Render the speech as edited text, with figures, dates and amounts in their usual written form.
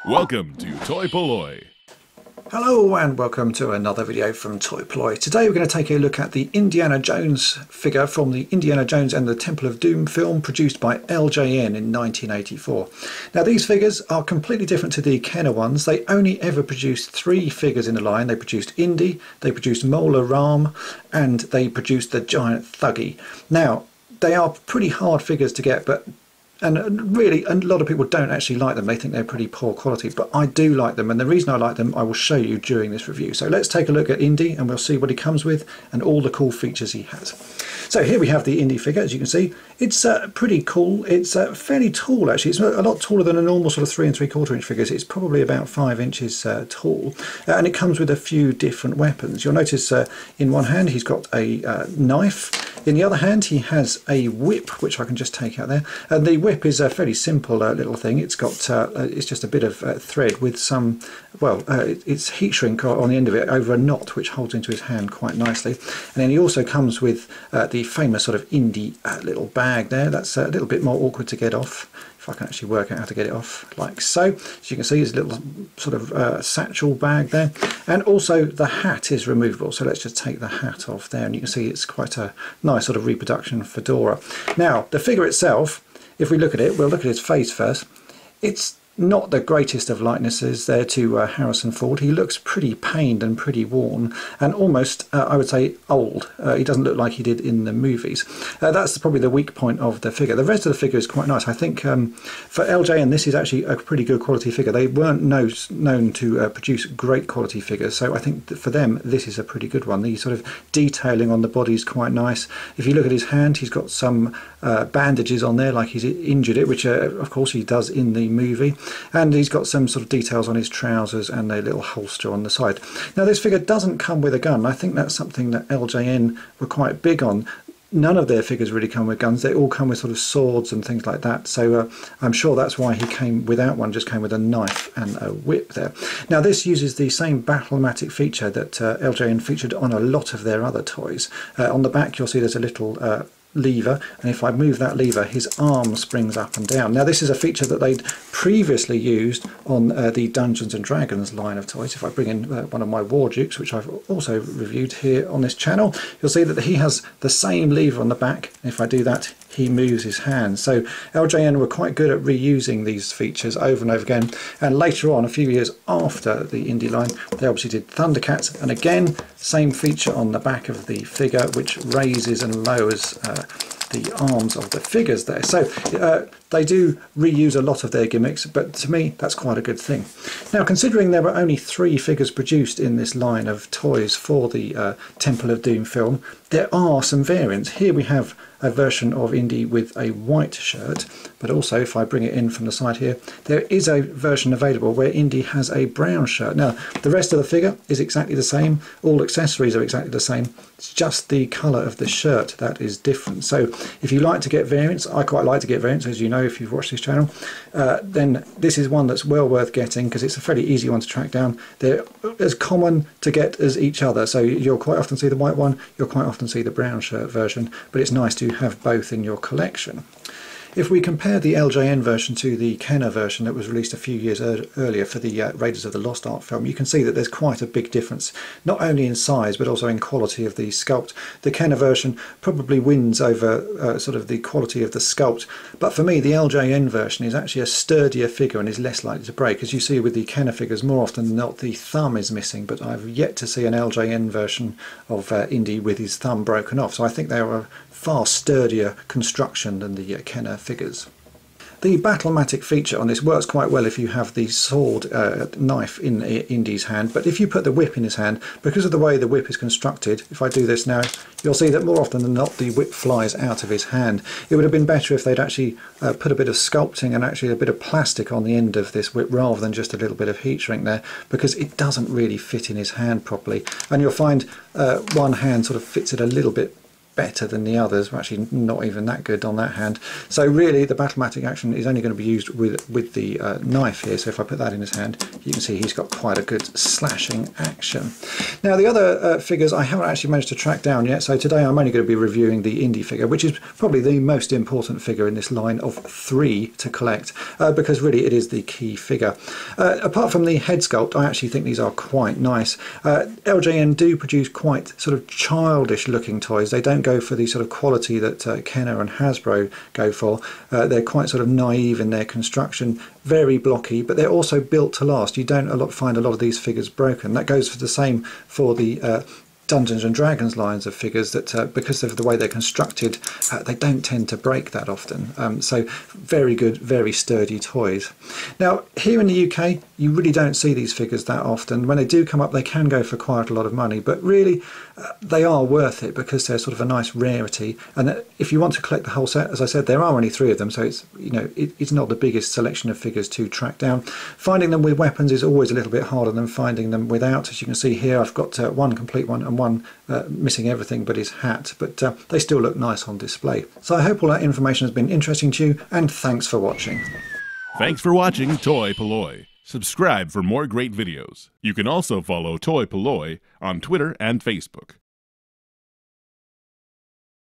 Welcome to toy-polloi. Hello and welcome to another video from toy-polloi. Today we're going to take a look at the Indiana Jones figure from the Indiana Jones and the Temple of Doom film produced by LJN in 1984. Now these figures are completely different to the Kenner ones. They only ever produced 3 figures in the line. They produced Indy, they produced Mola Ram, and they produced the Giant Thuggy. Now they are pretty hard figures to get, and really a lot of people don't actually like them. They think they're pretty poor quality, but I do like them, and the reason I like them I will show you during this review. So let's take a look at Indy and we'll see what he comes with and all the cool features he has. So here we have the Indy figure. As you can see, it's pretty cool. It's fairly tall actually. It's a lot taller than a normal sort of 3 3/4 inch figures. It's probably about 5 inches tall, and it comes with a few different weapons. You'll notice in one hand he's got a knife. In the other hand he has a whip, which I can just take out there, and the whip is a fairly simple little thing. It's got it's just a bit of thread with some, well, it's heat shrink on the end of it over a knot, which holds into his hand quite nicely. And then he also comes with the famous sort of Indy little bag there. That's a little bit more awkward to get off. If I can actually work out how to get it off, like so. As you can see, there's a little sort of satchel bag there, and also the hat is removable. So let's just take the hat off there, and you can see it's quite a nice sort of reproduction fedora. Now the figure itself, if we look at it, we'll look at his face first. It's not the greatest of likenesses there to Harrison Ford. He looks pretty pained and pretty worn, and almost, I would say, old. He doesn't look like he did in the movies. That's probably the weak point of the figure. The rest of the figure is quite nice. I think for LJN, this is actually a pretty good quality figure. They weren't known to produce great quality figures, so I think that for them, this is a pretty good one. The sort of detailing on the body is quite nice. If you look at his hand, he's got some bandages on there, like he's injured it, which of course he does in the movie. And he's got some sort of details on his trousers and a little holster on the side. Now this figure doesn't come with a gun. I think that's something that LJN were quite big on. None of their figures really come with guns. They all come with sort of swords and things like that. So I'm sure that's why he came without one, just came with a knife and a whip there. Now this uses the same battle-matic feature that LJN featured on a lot of their other toys. On the back you'll see there's a little lever, and if I move that lever, his arm springs up and down. Now this is a feature that they'd previously used on the Dungeons and Dragons line of toys. If I bring in one of my War Dukes, which I've also reviewed here on this channel, you'll see that he has the same lever on the back. If I do that, he moves his hand. So LJN were quite good at reusing these features over and over again, and later on, a few years after the Indy line, they obviously did Thundercats, and again same feature on the back of the figure, which raises and lowers the arms of the figures there. So they do reuse a lot of their gimmicks, but to me that's quite a good thing. Now considering there were only 3 figures produced in this line of toys for the Temple of Doom film, there are some variants. Here we have a version of Indy with a white shirt, but also if I bring it in from the side here, there is a version available where Indy has a brown shirt. Now the rest of the figure is exactly the same, all accessories are exactly the same, it's just the colour of the shirt that is different. So if you like to get variants, I quite like to get variants, as you know if you've watched this channel, then this is one that's well worth getting because it's a fairly easy one to track down. They're as common to get as each other, so you'll quite often see the white one, you'll quite often see the brown shirt version, but it's nice to have both in your collection. If we compare the LJN version to the Kenner version that was released a few years earlier for the Raiders of the Lost Ark film, you can see that there's quite a big difference, not only in size but also in quality of the sculpt. The Kenner version probably wins over sort of the quality of the sculpt, but for me the LJN version is actually a sturdier figure and is less likely to break. As you see with the Kenner figures, more often than not the thumb is missing, but I've yet to see an LJN version of Indy with his thumb broken off, so I think they are a far sturdier construction than the Kenner figures. The battle-matic feature on this works quite well if you have the sword knife in Indy's hand, but if you put the whip in his hand, because of the way the whip is constructed, if I do this now, you'll see that more often than not the whip flies out of his hand. It would have been better if they'd actually put a bit of sculpting and actually a bit of plastic on the end of this whip rather than just a little bit of heat shrink there, because it doesn't really fit in his hand properly. And you'll find one hand sort of fits it a little bit better than the others. We're actually not even that good on that hand. So really the Battlematic action is only going to be used with the knife here. So if I put that in his hand, you can see he's got quite a good slashing action. Now the other figures I haven't actually managed to track down yet, so today I'm only going to be reviewing the Indy figure, which is probably the most important figure in this line of 3 to collect, because really it is the key figure. Apart from the head sculpt, I actually think these are quite nice. LJN do produce quite sort of childish looking toys. They don't go for the sort of quality that Kenner and Hasbro go for. They're quite sort of naive in their construction, very blocky, but they're also built to last. You don't find a lot of these figures broken. That goes for the same for the Dungeons and Dragons lines of figures, that because of the way they're constructed, they don't tend to break that often. So very good, very sturdy toys. Now here in the UK you really don't see these figures that often. When they do come up they can go for quite a lot of money, but really they are worth it because they're sort of a nice rarity. And if you want to collect the whole set, as I said, there are only 3 of them, so it's, you know, it's not the biggest selection of figures to track down. Finding them with weapons is always a little bit harder than finding them without. As you can see here, I've got one complete one and one missing everything but his hat, but they still look nice on display. So I hope all that information has been interesting to you, and thanks for watching. Thanks for watching toy-polloi. Subscribe for more great videos. You can also follow toy-polloi on Twitter and Facebook.